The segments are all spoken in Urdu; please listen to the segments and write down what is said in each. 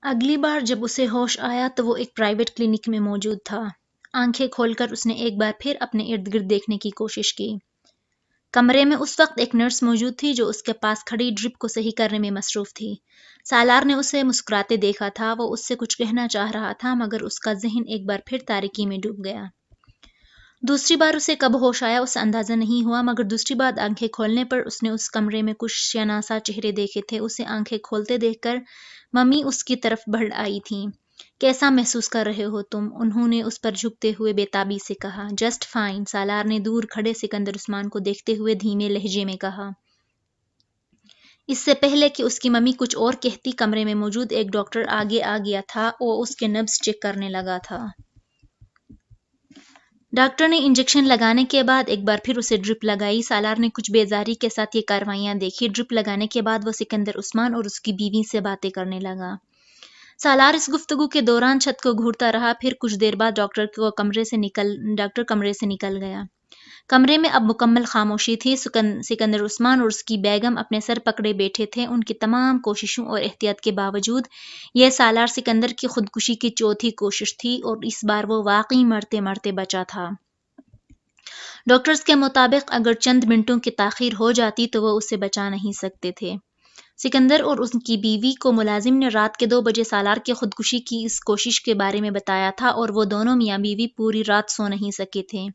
اگلی بار جب اسے ہوش آیا تو وہ ایک پرائیویٹ کلینک میں موجود تھا۔ آنکھیں کھول کر اس نے ایک بار پھر اپنے ارد گرد دیکھنے کی کوشش کی۔ کمرے میں اس وقت ایک نرس موجود تھی جو اس کے پاس کھڑی ڈرپ کو صحیح کرنے میں مصروف تھی۔ سالار نے اسے مسکراتے دیکھا تھا، وہ اس سے کچھ کہنا چاہ رہا تھا مگر اس کا ذہن ایک بار پھر تاریکی میں ڈوب گیا۔ دوسری بار اسے کب ہوش آیا اسے اندازہ نہیں ہوا، مگر دوسری بار آنکھیں کھولنے پر اس نے اس کمرے میں کچھ شناسا چہرے دیکھے تھے۔ اسے آنکھیں کھولتے دیکھ کر ممی اس کی طرف بڑھ آئی تھیں۔ کیسا محسوس کر رہے ہو تم؟ انہوں نے اس پر جھکتے ہوئے بے تابی سے کہا۔ جسٹ فائن، سالار نے دور کھڑے سکندر عثمان کو دیکھتے ہوئے دھیمے لہجے میں کہا۔ اس سے پہلے کہ اس کی ممی کچھ اور کہتی، کمرے میں موجود ایک ڈاکٹر آگے آ گیا تھا اور اس کے نبض چیک کرنے لگا تھا۔ ڈاکٹر نے انجیکشن لگانے کے بعد ایک بار پھر اسے ڈرپ لگائی۔ سالار نے کچھ بیزاری کے ساتھ یہ کارروائیاں دیکھی۔ ڈرپ لگانے کے بعد وہ سکندر عثمان اور اس کی بیوی سے باتیں کرنے لگا۔ سالار اس گفتگو کے دوران چھت کو گھورتا رہا، پھر کچھ دیر بعد ڈاکٹر کمرے سے نکل گیا۔ کمرے میں اب مکمل خاموشی تھی۔ سکندر عثمان اور اس کی بیگم اپنے سر پکڑے بیٹھے تھے۔ ان کی تمام کوششوں اور احتیاط کے باوجود یہ سالار سکندر کی خودکشی کی چوتھی کوشش تھی اور اس بار وہ واقعی مرتے مرتے بچا تھا۔ ڈاکٹرز کے مطابق اگر چند منٹوں کی تاخیر ہو جاتی تو وہ اسے بچا نہیں سکتے تھے۔ سکندر اور اس کی بیوی کو ملازم نے رات کے 2 بجے سالار کے خودکشی کی اس کوشش کے بارے میں بتایا تھا اور وہ دونوں میاں بیوی پوری رات سو نہیں سکے تھے۔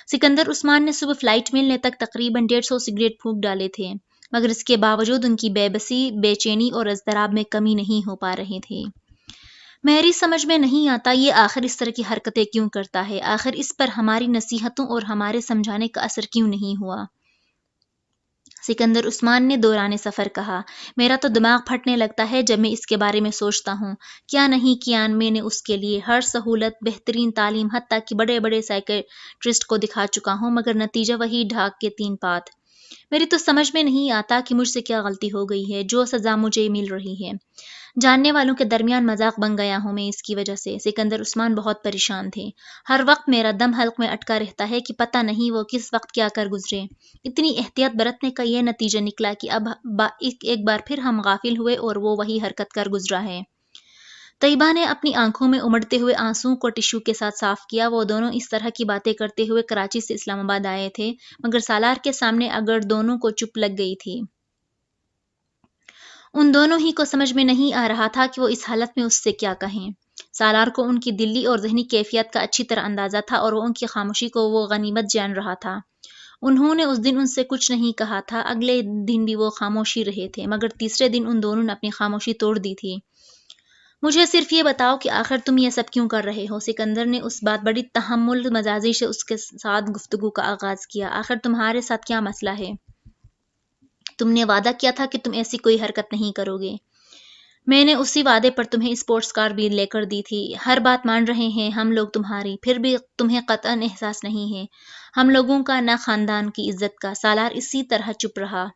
سکندر عثمان نے صبح فلائٹ ملنے تک تقریباً 150 سگریٹ پھونک ڈالے تھے، مگر اس کے باوجود ان کی بے بسی، بے چینی اور اضطراب میں کمی نہیں ہو پا رہی تھی۔ میری سمجھ میں نہیں آتا یہ آخر اس طرح کی حرکتیں کیوں کرتا ہے، آخر اس پر ہماری نصیحتوں اور ہمارے سمجھانے کا اثر کیوں نہیں ہوا؟ سکندر عثمان نے دوران سفر کہا۔ میرا تو دماغ پھٹنے لگتا ہے جب میں اس کے بارے میں سوچتا ہوں۔ کیا نہیں کیا میں نے اس کے لیے، ہر سہولت، بہترین تعلیم، حتیٰ کہ بڑے بڑے سائیکیٹرسٹ کو دکھا چکا ہوں، مگر نتیجہ وہی ڈھاک کے 3 پات۔ میری تو سمجھ میں نہیں آتا کہ مجھ سے کیا غلطی ہو گئی ہے، جو سزا مجھے مل رہی ہے۔ جاننے والوں کے درمیان مذاق بن گیا ہوں میں اس کی وجہ سے۔ سکندر عثمان بہت پریشان تھے۔ ہر وقت میرا دم حلق میں اٹکا رہتا ہے کہ پتہ نہیں وہ کس وقت کیا کر گزرے۔ اتنی احتیاط برتنے کا یہ نتیجہ نکلا کہ اب ایک بار پھر ہم غافل ہوئے اور وہ وہی حرکت کر گزرا ہے۔ طیبہ نے اپنی آنکھوں میں امڑتے ہوئے آنسوؤں کو ٹشو کے ساتھ صاف کیا۔ وہ دونوں اس طرح کی باتیں کرتے ہوئے کراچی سے اسلام آباد آئے تھے، مگر سالار کے سامنے اگر دونوں کو چپ لگ گئی تھی۔ ان دونوں ہی کو سمجھ میں نہیں آ رہا تھا کہ وہ اس حالت میں اس سے کیا کہیں۔ سالار کو ان کی دلی اور ذہنی کیفیت کا اچھی طرح اندازہ تھا اور وہ ان کی خاموشی کو وہ غنیمت جان رہا تھا۔ انہوں نے اس دن ان سے کچھ نہیں کہا تھا، اگلے دن بھی وہ خاموش ہی رہے تھے، مگر تیسرے دن ان دونوں نے اپنی خاموشی توڑ دی تھی۔ مجھے صرف یہ بتاؤ کہ آخر تم یہ سب کیوں کر رہے ہو؟ سکندر نے اس بات بڑی تحمل مزاجی سے اس کے ساتھ گفتگو کا آغاز کیا۔ آخر تمہارے ساتھ کیا مسئلہ ہے؟ تم نے وعدہ کیا تھا کہ تم ایسی کوئی حرکت نہیں کرو گے۔ میں نے اسی وعدے پر تمہیں اسپورٹس کار بھی لے کر دی تھی۔ ہر بات مان رہے ہیں ہم لوگ تمہاری، پھر بھی تمہیں قطعاً احساس نہیں ہے ہم لوگوں کا، نہ خاندان کی عزت کا۔ سالار اسی طرح چپ رہا۔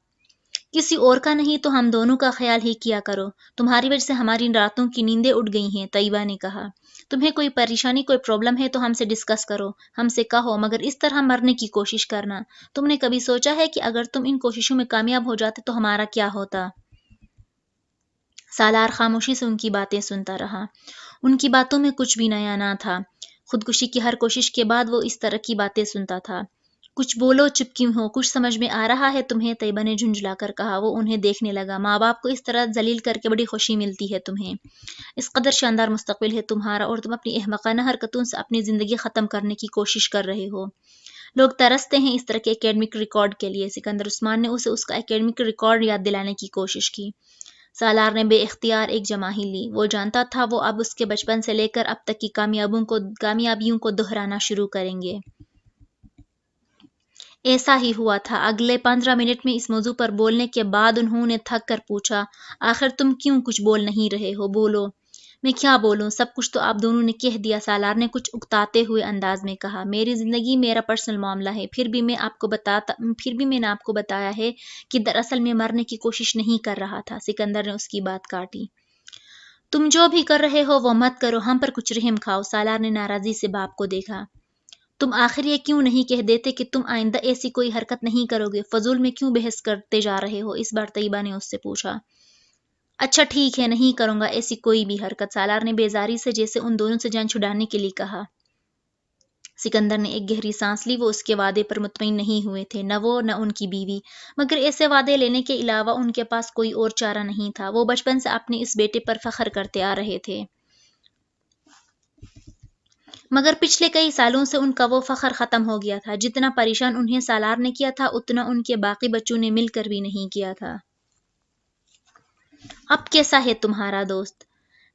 کسی اور کا نہیں تو ہم دونوں کا خیال ہی کیا کرو، تمہاری وجہ سے ہماری راتوں کی نیندیں اڑ گئی ہیں۔ طیبہ نے کہا۔ تمہیں کوئی پریشانی، کوئی پرابلم ہے تو ہم سے ڈسکس کرو، ہم سے کہو، مگر اس طرح مرنے کی کوشش کرنا۔ تم نے کبھی سوچا ہے کہ اگر تم ان کوششوں میں کامیاب ہو جاتے تو ہمارا کیا ہوتا؟ سالار خاموشی سے ان کی باتیں سنتا رہا۔ ان کی باتوں میں کچھ بھی نیا نہ تھا۔ خودکشی کی ہر کوشش کے بعد وہ اس طرح کی باتیں سنتا تھا۔ کچھ بولو، چپ کیوں ہو؟ کچھ سمجھ میں آ رہا ہے تمہیں؟ طیبہ نے جھنجھلا کر کہا۔ وہ انہیں دیکھنے لگا۔ ماں باپ کو اس طرح ذلیل کر کے بڑی خوشی ملتی ہے تمہیں؟ اس قدر شاندار مستقبل ہے تمہارا اور تم اپنی احمقانہ حرکتوں سے اپنی زندگی ختم کرنے کی کوشش کر رہے ہو۔ لوگ ترستے ہیں اس طرح کے اکیڈمک ریکارڈ کے لیے۔ سکندر عثمان نے اسے اس کا اکیڈمک ریکارڈ یاد دلانے کی کوشش کی۔ سالار نے بے اختیار ایک جماہی لی۔ وہ جانتا تھا وہ اب اس کے بچپن سے لے کر اب تک کی کامیابیوں کو دہرانا شروع کریں گے۔ ایسا ہی ہوا تھا۔ اگلے 15 منٹ میں اس موضوع پر بولنے کے بعد انہوں نے تھک کر پوچھا، آخر تم کیوں کچھ بول نہیں رہے ہو؟ بولو۔ میں کیا بولوں؟ سب کچھ تو آپ دونوں نے کہہ دیا، سالار نے کچھ اکتاتے ہوئے انداز میں کہا۔ میری زندگی میرا پرسنل معاملہ ہے، پھر بھی میں نے آپ کو بتایا ہے کہ دراصل میں مرنے کی کوشش نہیں کر رہا تھا۔ سکندر نے اس کی بات کاٹی۔ تم جو بھی کر رہے ہو وہ مت کرو، ہم پر کچھ رحم کھاؤ۔ سالار نے ناراضی سے باپ کو دیکھا۔ تم آخر یہ کیوں نہیں کہہ دیتے کہ تم آئندہ ایسی کوئی حرکت نہیں کرو گے؟ فضول میں کیوں بحث کرتے جا رہے ہو؟ اس بار طیبہ نے اس سے پوچھا۔ اچھا ٹھیک ہے، نہیں کروں گا ایسی کوئی بھی حرکت، سالار نے بیزاری سے جیسے ان دونوں سے جان چھڑانے کے لیے کہا۔ سکندر نے ایک گہری سانس لی، وہ اس کے وعدے پر مطمئن نہیں ہوئے تھے، نہ وہ نہ ان کی بیوی، مگر ایسے وعدے لینے کے علاوہ ان کے پاس کوئی اور چارہ نہیں تھا۔ وہ بچپن سے اپنے اس بیٹے پر فخر کرتے آ رہے تھے، مگر پچھلے کئی سالوں سے ان کا وہ فخر ختم ہو گیا تھا۔ جتنا پریشان انہیں سالار نے کیا تھا اتنا ان کے باقی بچوں نے مل کر بھی نہیں کیا تھا۔ اب کیسا ہے تمہارا دوست؟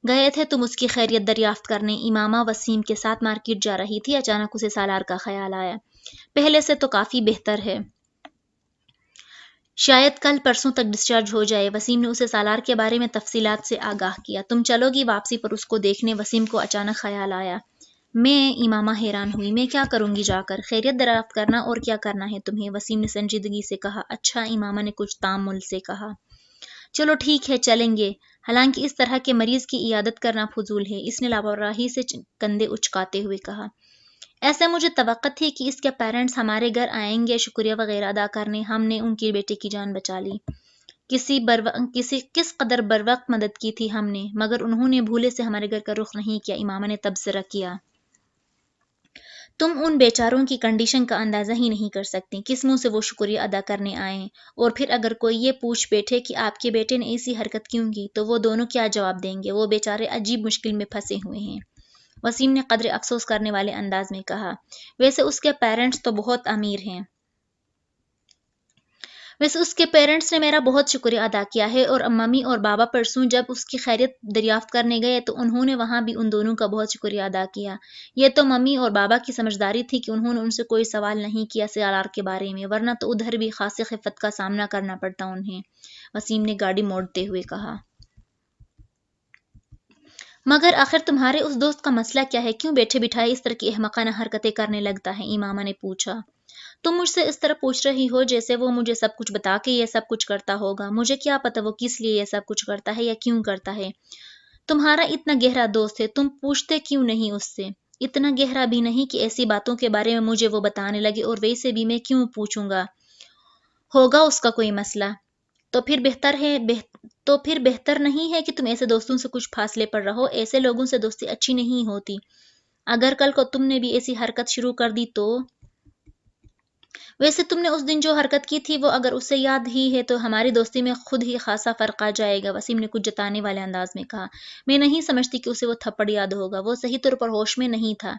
گئے تھے تم اس کی خیریت دریافت کرنے؟ امامہ وسیم کے ساتھ مارکیٹ جا رہی تھی، اچانک اسے سالار کا خیال آیا۔ پہلے سے تو کافی بہتر ہے، شاید کل پرسوں تک ڈسچارج ہو جائے۔ وسیم نے اسے سالار کے بارے میں تفصیلات سے آگاہ کیا۔ تم چلو گی واپسی پر اس کو دیکھنے؟ وسیم کو اچانک خیال آیا۔ میں؟ امامہ حیران ہوئی۔ میں کیا کروں گی جا کر؟ خیریت دریافت کرنا، اور کیا کرنا ہے تمہیں؟ وسیم نے سنجیدگی سے کہا۔ اچھا، امامہ نے کچھ تامل سے کہا۔ چلو ٹھیک ہے، چلیں گے، حالانکہ اس طرح کے مریض کی عیادت کرنا فضول ہے، اس نے لاپرواہی سے کندھے اچکاتے ہوئے کہا۔ ایسا مجھے توقع تھی کہ اس کے پیرنٹس ہمارے گھر آئیں گے شکریہ وغیرہ ادا کرنے، ہم نے ان کے بیٹے کی جان بچا لی، کس قدر بروقت مدد کی تھی ہم نے، مگر انہوں نے بھولے سے ہمارے گھر کا رخ نہیں کیا۔ امامہ نے تبصرہ کیا۔ تم ان بیچاروں کی کنڈیشن کا اندازہ ہی نہیں کر سکتی، کس منہ سے وہ شکریہ ادا کرنے آئیں، اور پھر اگر کوئی یہ پوچھ بیٹھے کہ آپ کے بیٹے نے ایسی حرکت کیوں کی تو وہ دونوں کیا جواب دیں گے؟ وہ بیچارے عجیب مشکل میں پھنسے ہوئے ہیں، وسیم نے قدر افسوس کرنے والے انداز میں کہا۔ ویسے اس کے پیرنٹس تو بہت امیر ہیں، ویسے اس کے پیرنٹس نے میرا بہت شکریہ ادا کیا ہے، اور ممی اور بابا پرسوں جب اس کی خیریت دریافت کرنے گئے تو انہوں نے وہاں بھی ان دونوں کا بہت شکریہ ادا کیا۔ یہ تو ممی اور بابا کی سمجھداری تھی کہ انہوں نے ان سے کوئی سوال نہیں کیا سالار کے بارے میں، ورنہ تو ادھر بھی خاصی خفت کا سامنا کرنا پڑتا انہیں، وسیم نے گاڑی موڑتے ہوئے کہا۔ مگر آخر تمہارے اس دوست کا مسئلہ کیا ہے؟ کیوں بیٹھے بٹھائے اس طرح کی احمقانہ حرکتیں کرنے لگتا ہے؟ امامہ نے پوچھا۔ تم مجھ سے اس طرح پوچھ رہی ہو جیسے وہ مجھے سب کچھ بتا کے یہ سب کچھ کرتا ہوگا، مجھے کیا پتا وہ کس لیے یہ سب کچھ کرتا ہے یا کیوں کرتا ہے۔ تمہارا اتنا گہرا دوست ہے، تم پوچھتے کیوں نہیں اس سے؟ اتنا گہرا بھی نہیں کہ ایسی باتوں کے بارے میں مجھے وہ بتانے لگے، اور ویسے بھی میں کیوں پوچھوں گا؟ ہوگا اس کا کوئی مسئلہ، تو پھر بہتر نہیں ہے کہ تم ایسے دوستوں سے کچھ فاصلے پر رہو، ایسے لوگوں سے دوستی اچھی نہیں ہوتی۔ اگر کل کو تم نے بھی ایسی حرکت شروع کر دی تو؟ ویسے تم نے اس دن جو حرکت کی تھی وہ اگر اسے یاد ہی ہے تو ہماری دوستی میں خود ہی خاصا فرق آ جائے گا، وسیم نے کچھ جتانے والے انداز میں کہا۔ میں نہیں سمجھتی کہ اسے وہ تھپڑ یاد ہوگا، وہ صحیح طور پر ہوش میں نہیں تھا۔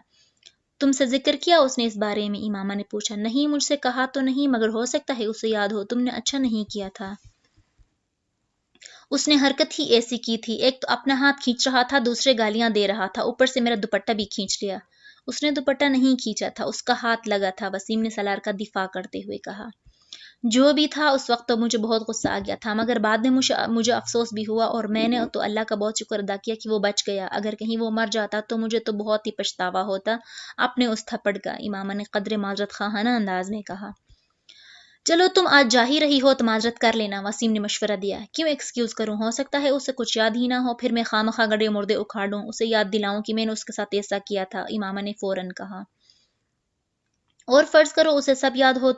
تم سے ذکر کیا اس نے اس بارے میں؟ امامہ نے پوچھا۔ نہیں، مجھ سے کہا تو نہیں، مگر ہو سکتا ہے اسے یاد ہو، تم نے اچھا نہیں کیا تھا۔ اس نے حرکت ہی ایسی کی تھی، ایک تو اپنا ہاتھ کھینچ رہا تھا، دوسرے گالیاں دے رہا تھا، اوپر سے میرا دوپٹہ بھی کھینچ لیا۔ اس نے دوپٹہ نہیں کھینچا تھا، اس کا ہاتھ لگا تھا، وسیم نے سالار کا دفاع کرتے ہوئے کہا۔ جو بھی تھا اس وقت تو مجھے بہت غصہ آ گیا تھا، مگر بعد میں مجھے افسوس بھی ہوا، اور میں نے تو اللہ کا بہت شکر ادا کیا کہ وہ بچ گیا، اگر کہیں وہ مر جاتا تو مجھے تو بہت ہی پچھتاوا ہوتا اپنے اس تھپڑ کا، امامہ نے قدر معذرت خواہانہ انداز میں کہا۔ چلو تم آج جا ہی رہی ہو تو معذرت کر لینا، وسیم نے مشورہ دیا۔ کیوں ایکسکیوز کروں؟ ہو سکتا ہے اسے کچھ یاد ہی نہ ہو، پھر میں خواہ گڑے مردے اکھاڑوں، اسے یاد دلاؤں کہ میں نے اس کے ساتھ ایسا کیا تھا، امامہ نے فوراً کہا۔ اور فرض کرو اسے سب یاد ہو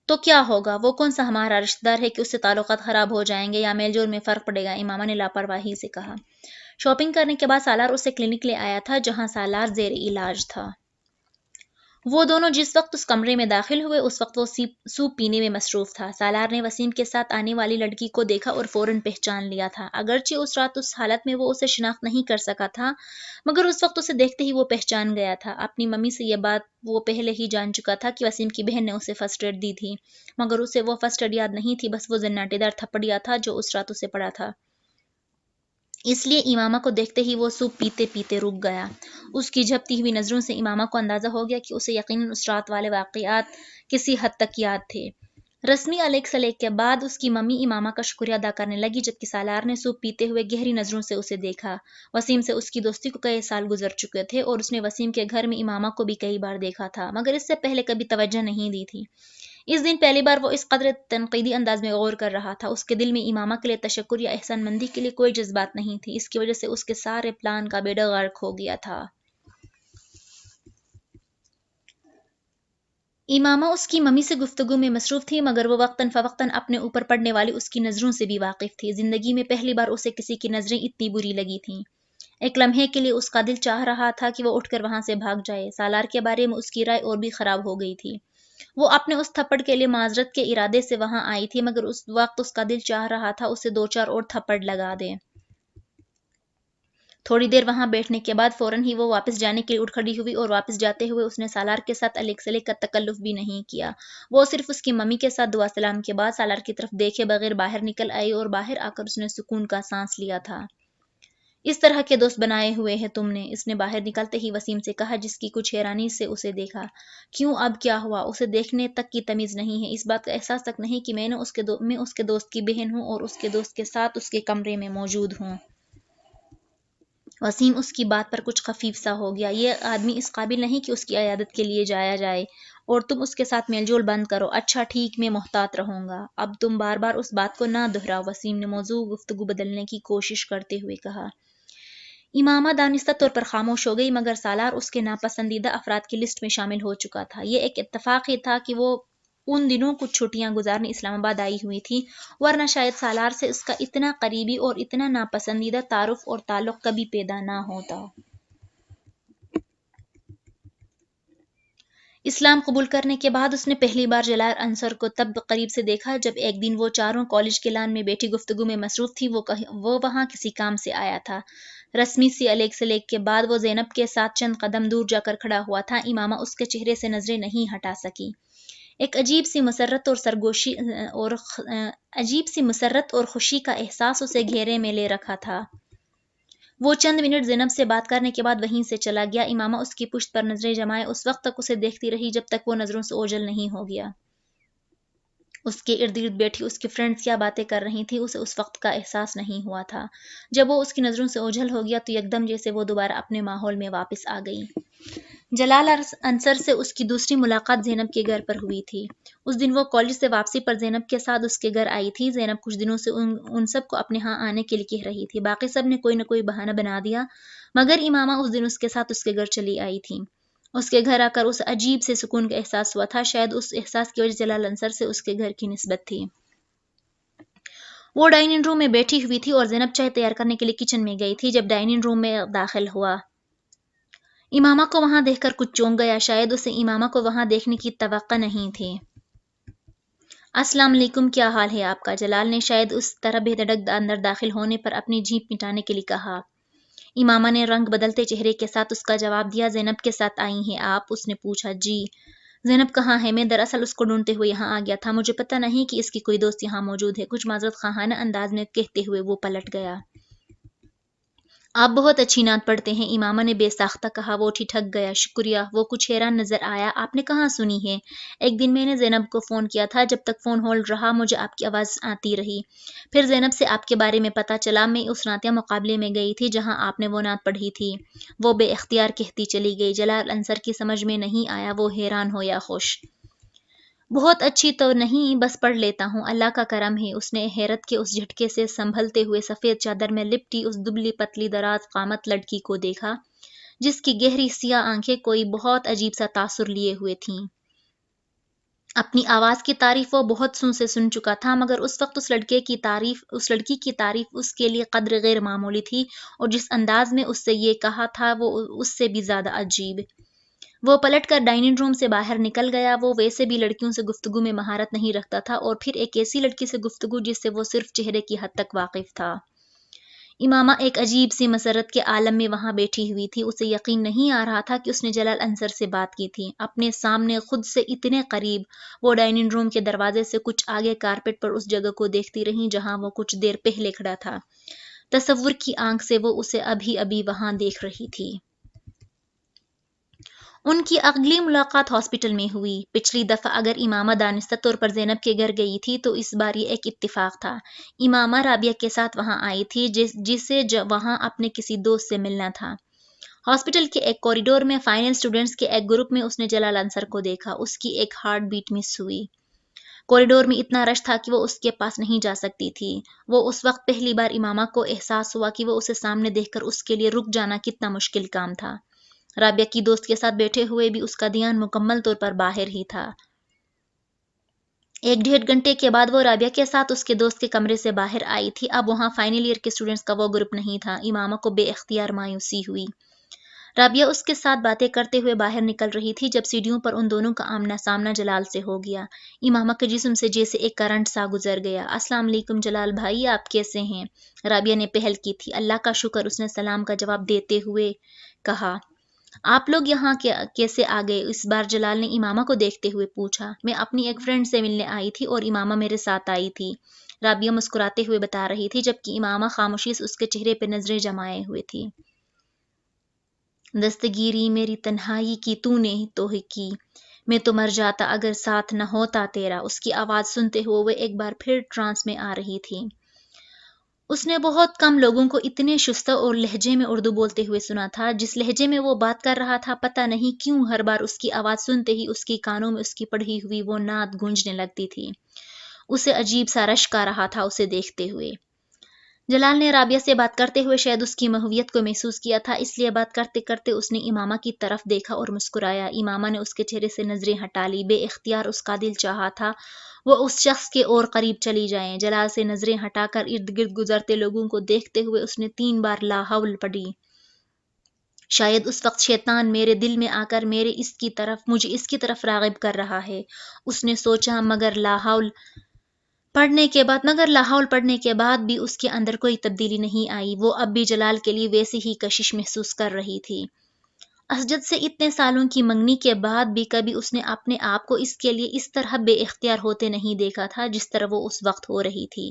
تو کیا ہوگا؟ وہ کون سا ہمارا رشتہ دار ہے کہ اس سے تعلقات خراب ہو جائیں گے یا میل جول میں فرق پڑے گا، امامہ نے لاپرواہی سے کہا۔ شاپنگ کرنے کے بعد سالار اسے کلینک لے آیا تھا جہاں سالار زیر علاج تھا۔ وہ دونوں جس وقت اس کمرے میں داخل ہوئے اس وقت وہ سوپ پینے میں مصروف تھا۔ سالار نے وسیم کے ساتھ آنے والی لڑکی کو دیکھا اور فوراً پہچان لیا تھا، اگرچہ اس رات اس حالت میں وہ اسے شناخت نہیں کر سکا تھا، مگر اس وقت اسے دیکھتے ہی وہ پہچان گیا تھا۔ اپنی ممی سے یہ بات وہ پہلے ہی جان چکا تھا کہ وسیم کی بہن نے اسے فرسٹ ایڈ دی تھی، مگر اسے وہ فرسٹ ایڈ یاد نہیں تھی، بس وہ زناٹے دار تھپڑ یاد تھا جو اس رات اسے پڑا تھا۔ اس لیے امامہ کو دیکھتے ہی وہ سوپ پیتے پیتے رک گیا۔ اس کی جھپتی ہوئی نظروں سے امامہ کو اندازہ ہو گیا کہ اسے یقیناً اس رات والے واقعات کسی حد تک یاد تھے۔ رسمی علیک سلیک کے بعد اس کی ممی امامہ کا شکریہ ادا کرنے لگی، جبکہ سالار نے سوپ پیتے ہوئے گہری نظروں سے اسے دیکھا۔ وسیم سے اس کی دوستی کو کئی سال گزر چکے تھے اور اس نے وسیم کے گھر میں امامہ کو بھی کئی بار دیکھا تھا، مگر اس سے پہلے کبھی توجہ نہیں دی تھی۔ اس دن پہلی بار وہ اس قدر تنقیدی انداز میں غور کر رہا تھا۔ اس کے دل میں امامہ کے لیے تشکر یا احسان مندی کے لیے کوئی جذبات نہیں تھی، اس کی وجہ سے اس کے سارے پلان کا بیڑا غرق ہو گیا تھا۔ امامہ اس کی ممی سے گفتگو میں مصروف تھی، مگر وہ وقتاً فوقتاً اپنے اوپر پڑنے والی اس کی نظروں سے بھی واقف تھی۔ زندگی میں پہلی بار اسے کسی کی نظریں اتنی بری لگی تھیں۔ ایک لمحے کے لیے اس کا دل چاہ رہا تھا کہ وہ اٹھ کر وہاں سے بھاگ جائے۔ سالار کے بارے میں اس کی رائے اور بھی خراب ہو گئی تھی۔ وہ اپنے اس تھپڑ کے لیے معذرت کے ارادے سے وہاں آئی تھی، مگر اس وقت اس کا دل چاہ رہا تھا اسے دو چار اور تھپڑ لگا دے۔ تھوڑی دیر وہاں بیٹھنے کے بعد فوراً ہی وہ واپس جانے کے لیے اٹھ کھڑی ہوئی، اور واپس جاتے ہوئے اس نے سالار کے ساتھ الیک سلیک کا تکلف بھی نہیں کیا۔ وہ صرف اس کی ممی کے ساتھ دعا سلام کے بعد سالار کی طرف دیکھے بغیر باہر نکل آئی، اور باہر آ کر اس نے سکون کا سانس لیا تھا۔ اس طرح کے دوست بنائے ہوئے ہیں تم نے، اس نے باہر نکلتے ہی وسیم سے کہا، جس کی کچھ حیرانی سے اسے دیکھا۔ کیوں، اب کیا ہوا؟ اسے دیکھنے تک کی تمیز نہیں ہے، اس بات کا احساس تک نہیں کہ میں اس کے دوست کی بہن ہوں اور اس کے دوست کے ساتھ اس کے کمرے میں موجود ہوں۔ وسیم اس کی بات پر کچھ خفیف سا ہو گیا۔ یہ آدمی اس قابل نہیں کہ اس کی عیادت کے لیے جایا جائے، اور تم اس کے ساتھ میل جول بند کرو۔ اچھا ٹھیک، میں محتاط رہوں گا۔ اب تم بار بار اس بات کو نہ دہراؤ، وسیم نے موضوع گفتگو بدلنے کی کوشش کرتے ہوئے کہا۔ امامہ دانستہ طور پر خاموش ہو گئی، مگر سالار اس کے ناپسندیدہ افراد کی لسٹ میں شامل ہو چکا تھا۔ یہ ایک اتفاق ہی تھا کہ وہ ان دنوں کچھ چھٹیاں گزارنے اسلام آباد آئی ہوئی تھی، ورنہ شاید سالار سے اس کا اتنا قریبی اور اتنا ناپسندیدہ تعارف اور تعلق کبھی پیدا نہ ہوتا۔ اسلام قبول کرنے کے بعد اس نے پہلی بار جلال انصر کو تب قریب سے دیکھا جب ایک دن وہ چاروں کالج کے لان میں بیٹھی گفتگو میں مصروف تھی۔ وہ وہاں کسی کام سے آیا تھا۔ رسمی سی الیک سلیک کے بعد وہ زینب کے ساتھ چند قدم دور جا کر کھڑا ہوا تھا۔ امامہ اس کے چہرے سے نظریں نہیں ہٹا سکی۔ ایک عجیب سی مسرت اور خوشی کا احساس اسے گھیرے میں لے رکھا تھا۔ وہ چند منٹ زینب سے بات کرنے کے بعد وہیں سے چلا گیا۔ امامہ اس کی پشت پر نظریں جمائے اس وقت تک اسے دیکھتی رہی جب تک وہ نظروں سے اوجھل نہیں ہو گیا۔ اس کے ارد گرد بیٹھی اس کی فرینڈز کیا باتیں کر رہی تھیں، اسے اس وقت کا احساس نہیں ہوا تھا۔ جب وہ اس کی نظروں سے اوجھل ہو گیا تو یکدم جیسے وہ دوبارہ اپنے ماحول میں واپس آ گئی۔ جلال انصر سے اس کی دوسری ملاقات زینب کے گھر پر ہوئی تھی۔ اس دن وہ کالج سے واپسی پر زینب کے ساتھ اس کے گھر آئی تھی۔ زینب کچھ دنوں سے ان سب کو اپنے ہاں آنے کے لیے کہہ رہی تھی۔ باقی سب نے کوئی نہ کوئی بہانہ بنا دیا، مگر امامہ اس دن اس کے ساتھ اس کے گھر چلی آئی تھی۔ اس کے گھر آ کر اسے عجیب سے سکون کا احساس ہوا تھا۔ شاید اس احساس کی وجہ جلال انصر سے اس کے گھر کی نسبت تھی۔ وہ ڈائننگ روم میں بیٹھی ہوئی تھی اور زینب چائے تیار کرنے کے لیے کچن میں گئی تھی۔ جب ڈائننگ روم میں داخل ہوا، امامہ کو وہاں دیکھ کر کچھ چونک گیا۔ شاید اسے امامہ کو وہاں دیکھنے کی توقع نہیں تھی۔ السلام علیکم، کیا حال ہے آپ کا؟ جلال نے شاید اس طرح بے دھڑک اندر داخل ہونے پر اپنی جھیپ مٹانے کے لیے کہا۔ امامہ نے رنگ بدلتے چہرے کے ساتھ اس کا جواب دیا۔ زینب کے ساتھ آئی ہیں آپ؟ اس نے پوچھا۔ جی۔ زینب کہاں ہے؟ میں دراصل اس کو ڈھونڈتے ہوئے یہاں آ گیا تھا، مجھے پتہ نہیں کہ اس کی کوئی دوست یہاں موجود ہے، کچھ معذرت خواہانہ انداز میں کہتے ہوئے وہ پلٹ گیا۔ آپ بہت اچھی نعت پڑھتے ہیں، امامہ نے بے ساختہ کہا۔ وہ ٹھٹک گیا۔ شکریہ۔ وہ کچھ حیران نظر آیا۔ آپ نے کہاں سنی ہے؟ ایک دن میں نے زینب کو فون کیا تھا، جب تک فون ہولڈ رہا مجھے آپ کی آواز آتی رہی۔ پھر زینب سے آپ کے بارے میں پتہ چلا۔ میں اس نعتیہ مقابلے میں گئی تھی جہاں آپ نے وہ نعت پڑھی تھی، وہ بے اختیار کہتی چلی گئی۔ جلال انصر کی سمجھ میں نہیں آیا وہ حیران ہو یا خوش۔ بہت اچھی تو نہیں، بس پڑھ لیتا ہوں، اللہ کا کرم ہے۔ اس نے حیرت کے اس جھٹکے سے سنبھلتے ہوئے سفید چادر میں لپٹی اس دبلی پتلی دراز قامت لڑکی کو دیکھا، جس کی گہری سیاہ آنکھیں کوئی بہت عجیب سا تاثر لیے ہوئے تھیں۔ اپنی آواز کی تعریف وہ بہت سے سن چکا تھا، مگر اس وقت اس لڑکی کی تعریف اس کے لیے قدر غیر معمولی تھی، اور جس انداز میں اس سے یہ کہا تھا وہ اس سے بھی زیادہ عجیب۔ وہ پلٹ کر ڈائننگ روم سے باہر نکل گیا۔ وہ ویسے بھی لڑکیوں سے گفتگو میں مہارت نہیں رکھتا تھا، اور پھر ایک ایسی لڑکی سے گفتگو جس سے وہ صرف چہرے کی حد تک واقف تھا۔ امامہ ایک عجیب سی مسرت کے عالم میں وہاں بیٹھی ہوئی تھی۔ اسے یقین نہیں آ رہا تھا کہ اس نے جلال انصر سے بات کی تھی، اپنے سامنے خود سے اتنے قریب۔ وہ ڈائننگ روم کے دروازے سے کچھ آگے کارپیٹ پر اس جگہ کو دیکھتی رہی جہاں وہ کچھ دیر پہلے کھڑا تھا۔ تصور کی آنکھ سے وہ اسے ابھی وہاں دیکھ رہی تھی۔ ان کی اگلی ملاقات ہاسپٹل میں ہوئی۔ پچھلی دفعہ اگر امامہ دانستہ طور پر زینب کے گھر گئی تھی تو اس بار یہ ایک اتفاق تھا۔ امامہ رابعہ کے ساتھ وہاں آئی تھی، جسے وہاں اپنے کسی دوست سے ملنا تھا۔ ہاسپٹل کے ایک کوریڈور میں فائنل اسٹوڈنٹس کے ایک گروپ میں اس نے جلال انصر کو دیکھا۔ اس کی ایک ہارٹ بیٹ مس ہوئی۔ کوریڈور میں اتنا رش تھا کہ وہ اس کے پاس نہیں جا سکتی تھی۔ وہ اس وقت پہلی بار امامہ کو احساس ہوا کہ وہ اسے سامنے دیکھ کر اس کے لیے رک جانا کتنا مشکل کام تھا۔ رابعہ کی دوست کے ساتھ بیٹھے ہوئے بھی اس کا دھیان مکمل طور پر باہر ہی تھا۔ 1.5 گھنٹے کے بعد وہ رابعہ کے ساتھ اس کے دوست کے کمرے سے باہر آئی تھی۔ اب وہاں فائنل ایئر کے اسٹوڈنٹس کا وہ گروپ نہیں تھا۔ امامہ کو بے اختیار مایوسی ہوئی۔ رابعہ اس کے ساتھ باتیں کرتے ہوئے باہر نکل رہی تھی جب سیڑھیوں پر ان دونوں کا آمنا سامنا جلال سے ہو گیا۔ امامہ کے جسم سے جیسے ایک کرنٹ سا گزر گیا۔ السلام علیکم جلال بھائی، آپ کیسے ہیں؟ رابعہ نے پہل کی تھی۔ اللہ کا شکر، اس نے سلام کا جواب دیتے ہوئے کہا۔ آپ لوگ یہاں کیسے آ گئے؟ اس بار جلال نے امامہ کو دیکھتے ہوئے پوچھا۔ میں اپنی ایک فرینڈ سے ملنے آئی تھی اور امامہ میرے ساتھ آئی تھی، رابعہ مسکراتے ہوئے بتا رہی تھی جبکہ امامہ خاموشی سے اس کے چہرے پہ نظریں جمائے ہوئے تھی۔ دستگیری میری تنہائی کی تو نے تو کی، میں تو مر جاتا اگر ساتھ نہ ہوتا تیرا۔ اس کی آواز سنتے ہوئے وہ ایک بار پھر ٹرانس میں آ رہی تھی۔ اس نے بہت کم لوگوں کو اتنے شستہ اور لہجے میں اردو بولتے ہوئے سنا تھا جس لہجے میں وہ بات کر رہا تھا۔ پتہ نہیں کیوں ہر بار اس کی آواز سنتے ہی اس کی کانوں میں اس کی پڑھی ہوئی وہ نعت گونجنے لگتی تھی۔ اسے عجیب سا رشک آ رہا تھا اسے دیکھتے ہوئے۔ جلال نے رابعہ سے بات کرتے ہوئے شاید اس کی محویت کو محسوس کیا تھا، اس لیے بات کرتے کرتے اس نے امامہ کی طرف دیکھا اور مسکرایا۔ امامہ نے اس کے چہرے سے نظریں ہٹا لی۔ بے اختیار اس کا دل چاہا تھا وہ اس شخص کے اور قریب چلی جائیں۔ جلال سے نظریں ہٹا کر ارد گرد گزرتے لوگوں کو دیکھتے ہوئے اس نے 3 بار لا حول پڑھی۔ شاید اس وقت شیطان میرے دل میں آ کر مجھے اس کی طرف راغب کر رہا ہے، اس نے سوچا، مگر لا حول پڑھنے کے بعد بھی اس کے اندر کوئی تبدیلی نہیں آئی۔ وہ اب بھی جلال کے لیے ویسی ہی کشش محسوس کر رہی تھی۔ اسجد سے اتنے سالوں کی منگنی کے بعد بھی کبھی اس نے اپنے آپ کو اس کے لیے اس طرح بے اختیار ہوتے نہیں دیکھا تھا جس طرح وہ اس وقت ہو رہی تھی۔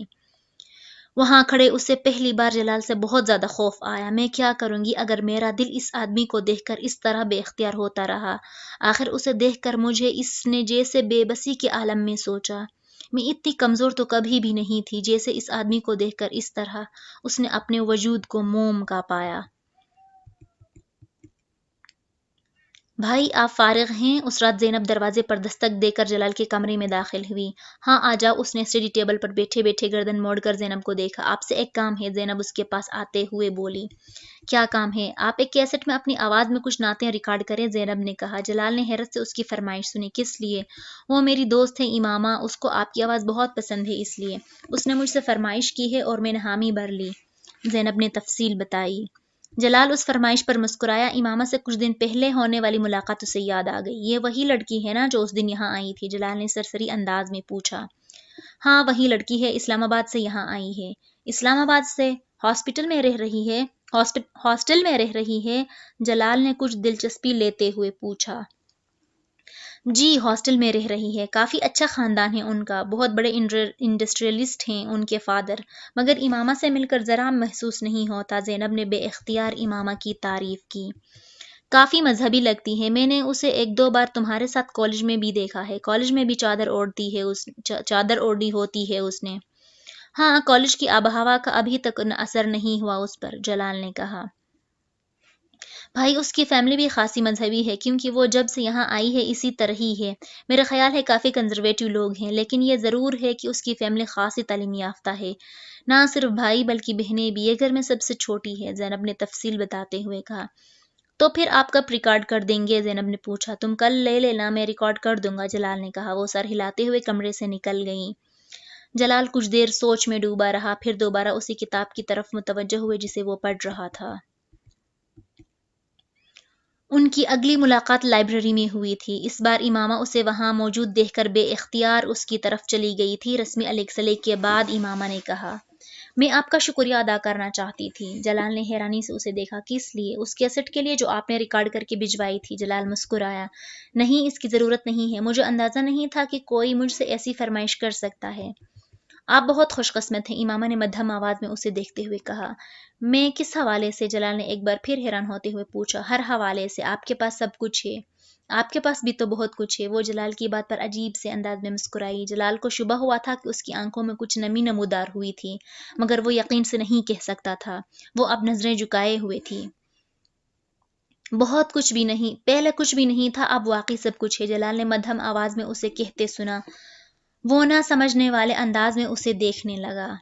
وہاں کھڑے اسے پہلی بار جلال سے بہت زیادہ خوف آیا۔ میں کیا کروں گی اگر میرا دل اس آدمی کو دیکھ کر اس طرح بے اختیار ہوتا رہا؟ آخر اسے دیکھ کر مجھے اس نے جیسے بے بسی کے عالم میں سوچا۔ میں اتنی کمزور تو کبھی بھی نہیں تھی جیسے اس آدمی کو دیکھ کر اس طرح اس نے اپنے وجود کو موم کا پایا۔ بھائی آپ فارغ ہیں؟ اس رات زینب دروازے پر دستک دے کر جلال کے کمرے میں داخل ہوئی۔ ہاں آ جاؤ، اس نے اسٹڈی ٹیبل پر بیٹھے بیٹھے گردن موڑ کر زینب کو دیکھا۔ آپ سے ایک کام ہے، زینب اس کے پاس آتے ہوئے بولی۔ کیا کام ہے؟ آپ ایک کیسٹ میں اپنی آواز میں کچھ نعتیں ریکارڈ کریں، زینب نے کہا۔ جلال نے حیرت سے اس کی فرمائش سنی۔ کس لیے؟ وہ میری دوست ہے امامہ، اس کو آپ کی آواز بہت پسند ہے، اس لیے اس نے مجھ سے فرمائش کی ہے اور میں نے حامی بھر لی، زینب نے تفصیل بتائی۔ جلال اس فرمائش پر مسکرایا۔ امامہ سے کچھ دن پہلے ہونے والی ملاقات اسے یاد آ گئی۔ یہ وہی لڑکی ہے نا جو اس دن یہاں آئی تھی؟ جلال نے سرسری انداز میں پوچھا۔ ہاں وہی لڑکی ہے، اسلام آباد سے یہاں آئی ہے۔ اسلام آباد سے؟ ہاسٹل میں رہ رہی ہے؟ جلال نے کچھ دلچسپی لیتے ہوئے پوچھا۔ جی ہاسٹل میں رہ رہی ہے، کافی اچھا خاندان ہے ان کا، بہت بڑے انڈسٹریلسٹ ہیں ان کے فادر، مگر امامہ سے مل کر ذرا محسوس نہیں ہوتا، زینب نے بے اختیار امامہ کی تعریف کی۔ کافی مذہبی لگتی ہے، میں نے اسے 1-2 بار تمہارے ساتھ کالج میں بھی دیکھا ہے، کالج میں بھی چادر اوڑھی ہوتی ہے اس نے۔ ہاں کالج کی آب و ہوا کا ابھی تک اثر نہیں ہوا اس پر، جلال نے کہا۔ بھائی اس کی فیملی بھی خاصی مذہبی ہے کیونکہ وہ جب سے یہاں آئی ہے اسی طرح ہی ہے، میرا خیال ہے کافی کنزرویٹو لوگ ہیں، لیکن یہ ضرور ہے کہ اس کی فیملی خاصی تعلیم یافتہ ہے، نہ صرف بھائی بلکہ بہنیں بھی، یہ گھر میں سب سے چھوٹی ہے، زینب نے تفصیل بتاتے ہوئے کہا۔ تو پھر آپ کب ریکارڈ کر دیں گے؟ زینب نے پوچھا۔ تم کل لے لینا، میں ریکارڈ کر دوں گا، جلال نے کہا۔ وہ سر ہلاتے ہوئے کمرے سے نکل گئیں۔ جلال کچھ دیر سوچ میں ڈوبا رہا، پھر دوبارہ اسی کتاب کی طرف متوجہ ہوئے جسے وہ پڑھ رہا تھا۔ ان کی اگلی ملاقات لائبریری میں ہوئی تھی۔ اس بار امامہ اسے وہاں موجود دیکھ کر بے اختیار اس کی طرف چلی گئی تھی۔ رسمی علیہ السلام کے بعد امامہ نے کہا، میں آپ کا شکریہ ادا کرنا چاہتی تھی۔ جلال نے حیرانی سے اسے دیکھا۔ کس لیے؟ اس کیسٹ کے لیے جو آپ نے ریکارڈ کر کے بھجوائی تھی، جلال مسکرایا۔ نہیں اس کی ضرورت نہیں ہے، مجھے اندازہ نہیں تھا کہ کوئی مجھ سے ایسی فرمائش کر سکتا ہے۔ آپ بہت خوش قسمت ہیں، امامہ نے مدھم آواز میں اسے دیکھتے ہوئے کہا۔ میں کس حوالے سے؟ جلال نے ایک بار پھر حیران ہوتے ہوئے پوچھا۔ ہر حوالے سے، آپ کے پاس سب کچھ ہے۔ آپ کے پاس بھی تو بہت کچھ ہے۔ وہ جلال کی بات پر عجیب سے انداز میں مسکرائی۔ جلال کو شبہ ہوا تھا کہ اس کی آنکھوں میں کچھ نمی نمودار ہوئی تھی، مگر وہ یقین سے نہیں کہہ سکتا تھا۔ وہ اب نظریں جھکائے ہوئے تھی۔ بہت کچھ بھی نہیں، پہلے کچھ بھی نہیں تھا، اب واقعی سب کچھ ہے، جلال نے مدھم آواز میں اسے کہتے سنا۔ وہ نہ سمجھنے والے انداز میں اسے دیکھنے لگا۔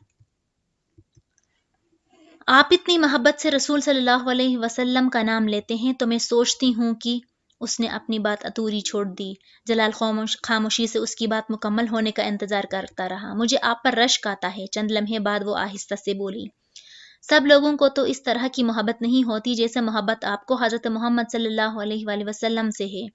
آپ اتنی محبت سے رسول صلی اللہ علیہ وسلم کا نام لیتے ہیں تو میں سوچتی ہوں کہ اس نے اپنی بات ادھوری چھوڑ دی۔ جلال خاموشی سے اس کی بات مکمل ہونے کا انتظار کرتا رہا۔ مجھے آپ پر رشک آتا ہے، چند لمحے بعد وہ آہستہ سے بولی۔ سب لوگوں کو تو اس طرح کی محبت نہیں ہوتی جیسے محبت آپ کو حضرت محمد صلی اللہ علیہ وآلہ وسلم سے ہے۔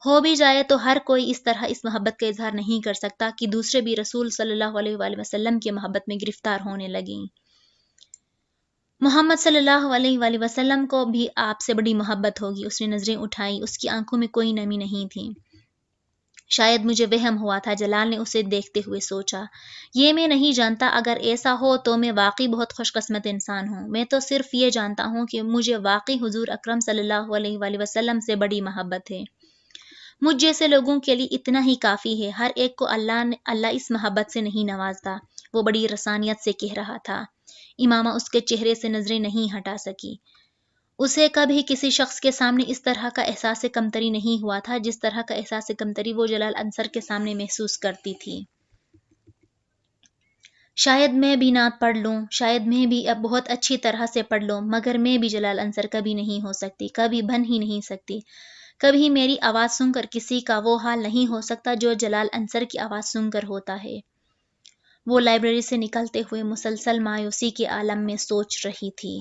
ہو بھی جائے تو ہر کوئی اس طرح اس محبت کا اظہار نہیں کر سکتا کہ دوسرے بھی رسول صلی اللہ علیہ وآلہ وسلم کی محبت میں گرفتار ہونے لگیں۔ محمد صلی اللہ علیہ وآلہ وسلم کو بھی آپ سے بڑی محبت ہوگی۔ اس نے نظریں اٹھائی، اس کی آنکھوں میں کوئی نمی نہیں تھی۔ شاید مجھے وہم ہوا تھا، جلال نے اسے دیکھتے ہوئے سوچا۔ یہ میں نہیں جانتا، اگر ایسا ہو تو میں واقعی بہت خوش قسمت انسان ہوں۔ میں تو صرف یہ جانتا ہوں کہ مجھے واقعی حضور اکرم صلی اللہ علیہ وآلہ وسلم سے بڑی محبت ہے۔ مجھ جیسے لوگوں کے لیے اتنا ہی کافی ہے۔ ہر ایک کو اللہ اس محبت سے نہیں نوازتا، وہ بڑی رسانیت سے کہہ رہا تھا۔ امامہ اس کے چہرے سے نظریں نہیں ہٹا سکی۔ اسے کبھی کسی شخص کے سامنے اس طرح کا احساس کمتری نہیں ہوا تھا جس طرح کا احساس کمتری وہ جلال انصر کے سامنے محسوس کرتی تھی۔ شاید میں بھی نعت پڑھ لوں، شاید میں بھی اب بہت اچھی طرح سے پڑھ لوں، مگر میں بھی جلال انصر کبھی نہیں ہو سکتی، کبھی بن ہی نہیں سکتی۔ کبھی میری آواز سن کر کسی کا وہ حال نہیں ہو سکتا جو جلال انصر کی آواز سن کر ہوتا ہے۔ وہ لائبریری سے نکلتے ہوئے مسلسل مایوسی کے عالم میں سوچ رہی تھی۔